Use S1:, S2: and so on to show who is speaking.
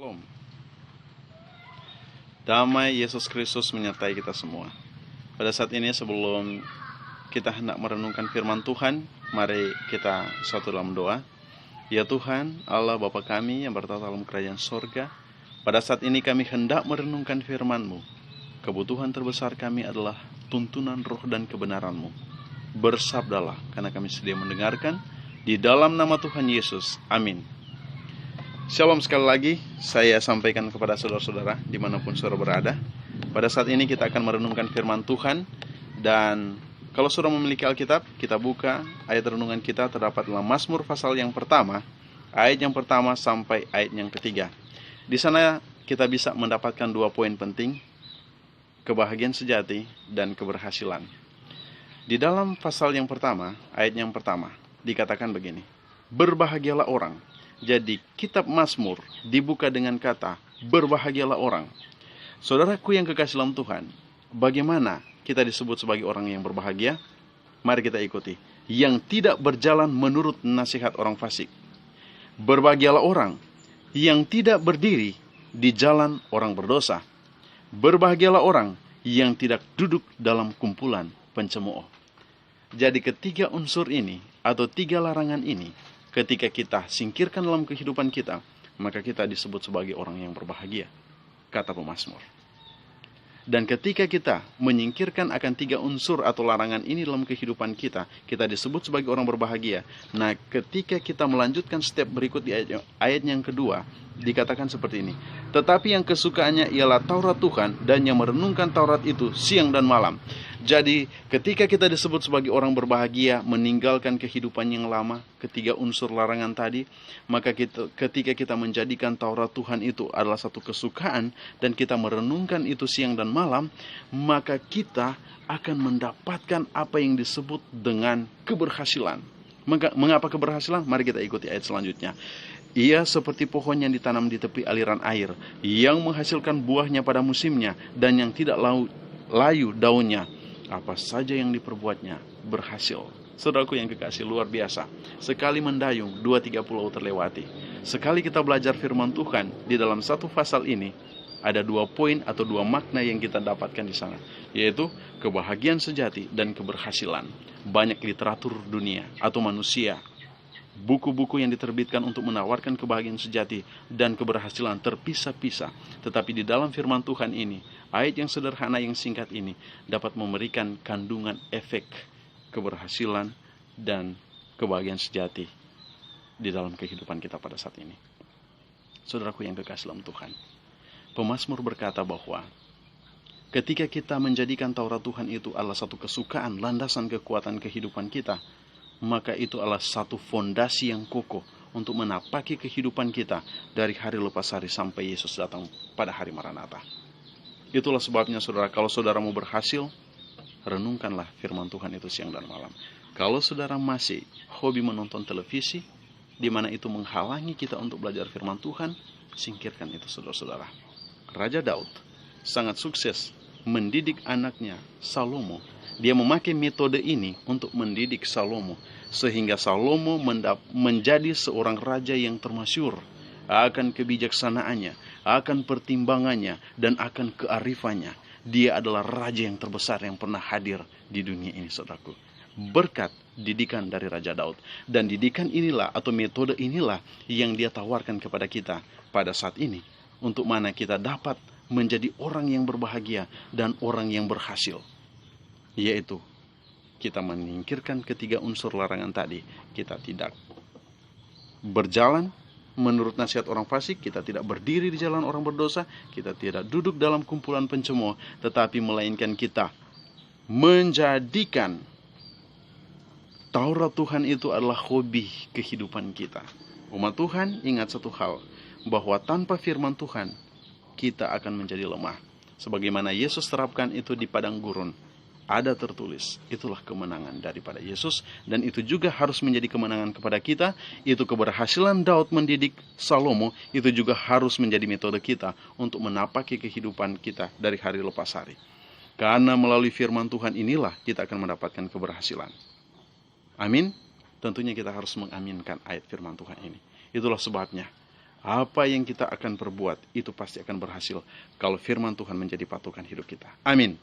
S1: Shalom. Damai Yesus Kristus menyertai kita semua. Pada saat ini sebelum kita hendak merenungkan firman Tuhan, mari kita satu dalam doa. Ya Tuhan, Allah Bapa kami yang bertata dalam kerajaan sorga, pada saat ini kami hendak merenungkan firman-Mu. Kebutuhan terbesar kami adalah tuntunan roh dan kebenaran-Mu. Bersabdalah, karena kami sedia mendengarkan. Di dalam nama Tuhan Yesus, amin. Shalom sekali lagi, saya sampaikan kepada saudara-saudara dimanapun saudara berada. Pada saat ini kita akan merenungkan firman Tuhan. Dan kalau saudara memiliki Alkitab, kita buka ayat renungan kita terdapat dalam Mazmur pasal yang pertama, ayat yang pertama sampai ayat yang ketiga. Di sana kita bisa mendapatkan dua poin penting, kebahagiaan sejati dan keberhasilan. Di dalam pasal yang pertama, ayat yang pertama, dikatakan begini, berbahagialah orang. Jadi kitab Mazmur dibuka dengan kata berbahagialah orang. Saudaraku yang kekasih dalam Tuhan, bagaimana kita disebut sebagai orang yang berbahagia? Mari kita ikuti. Yang tidak berjalan menurut nasihat orang fasik. Berbahagialah orang yang tidak berdiri di jalan orang berdosa. Berbahagialah orang yang tidak duduk dalam kumpulan pencemooh. Jadi ketiga unsur ini atau tiga larangan ini, ketika kita singkirkan dalam kehidupan kita, maka kita disebut sebagai orang yang berbahagia, kata pemazmur. Dan ketika kita menyingkirkan akan tiga unsur atau larangan ini dalam kehidupan kita, kita disebut sebagai orang berbahagia. Nah, ketika kita melanjutkan step berikut di ayat yang kedua, dikatakan seperti ini. Tetapi yang kesukaannya ialah Taurat Tuhan, dan yang merenungkan Taurat itu siang dan malam. Jadi ketika kita disebut sebagai orang berbahagia, meninggalkan kehidupan yang lama, ketiga unsur larangan tadi, maka ketika kita menjadikan Taurat Tuhan itu adalah satu kesukaan, dan kita merenungkan itu siang dan malam, maka kita akan mendapatkan apa yang disebut dengan keberhasilan. Mengapa keberhasilan? Mari kita ikuti ayat selanjutnya. Ia seperti pohon yang ditanam di tepi aliran air, yang menghasilkan buahnya pada musimnya, dan yang tidak layu daunnya. Apa saja yang diperbuatnya berhasil. Saudaraku yang kekasih, luar biasa. Sekali mendayung, 2-3 pulau terlewati. Sekali kita belajar firman Tuhan, di dalam satu pasal ini, ada dua poin atau dua makna yang kita dapatkan di sana, yaitu kebahagiaan sejati dan keberhasilan. Banyak literatur dunia atau manusia, buku-buku yang diterbitkan untuk menawarkan kebahagiaan sejati dan keberhasilan terpisah-pisah. Tetapi di dalam firman Tuhan ini, ayat yang sederhana yang singkat ini dapat memberikan kandungan efek keberhasilan dan kebahagiaan sejati di dalam kehidupan kita pada saat ini. Saudaraku yang kekasih dalam Tuhan, pemazmur berkata bahwa ketika kita menjadikan Taurat Tuhan itu adalah satu kesukaan, landasan kekuatan kehidupan kita, maka itu adalah satu fondasi yang kokoh untuk menapaki kehidupan kita dari hari lepas hari sampai Yesus datang pada hari Maranatha. Itulah sebabnya saudara, kalau saudara mau berhasil, renungkanlah firman Tuhan itu siang dan malam. Kalau saudara masih hobi menonton televisi, di mana itu menghalangi kita untuk belajar firman Tuhan, singkirkan itu saudara-saudara. Raja Daud sangat sukses mendidik anaknya Salomo. Dia memakai metode ini untuk mendidik Salomo, sehingga Salomo menjadi seorang raja yang termasyhur akan kebijaksanaannya, akan pertimbangannya, dan akan kearifannya. Dia adalah raja yang terbesar yang pernah hadir di dunia ini, saudaraku. Berkat didikan dari Raja Daud. Dan didikan inilah atau metode inilah yang dia tawarkan kepada kita pada saat ini, untuk mana kita dapat menjadi orang yang berbahagia dan orang yang berhasil. Yaitu kita menyingkirkan ketiga unsur larangan tadi. Kita tidak berjalan menurut nasihat orang fasik, kita tidak berdiri di jalan orang berdosa, kita tidak duduk dalam kumpulan pencemooh, tetapi melainkan kita menjadikan Taurat Tuhan itu adalah hobi kehidupan kita. Umat Tuhan, ingat satu hal, bahwa tanpa firman Tuhan kita akan menjadi lemah. Sebagaimana Yesus terapkan itu di padang gurun, ada tertulis, itulah kemenangan daripada Yesus, dan itu juga harus menjadi kemenangan kepada kita. Itu keberhasilan Daud mendidik Salomo, itu juga harus menjadi metode kita untuk menapaki kehidupan kita dari hari lepas hari. Karena melalui firman Tuhan inilah kita akan mendapatkan keberhasilan. Amin. Tentunya kita harus mengaminkan ayat firman Tuhan ini. Itulah sebabnya Apa yang kita akan perbuat itu pasti akan berhasil kalau firman Tuhan menjadi patokan hidup kita. Amin.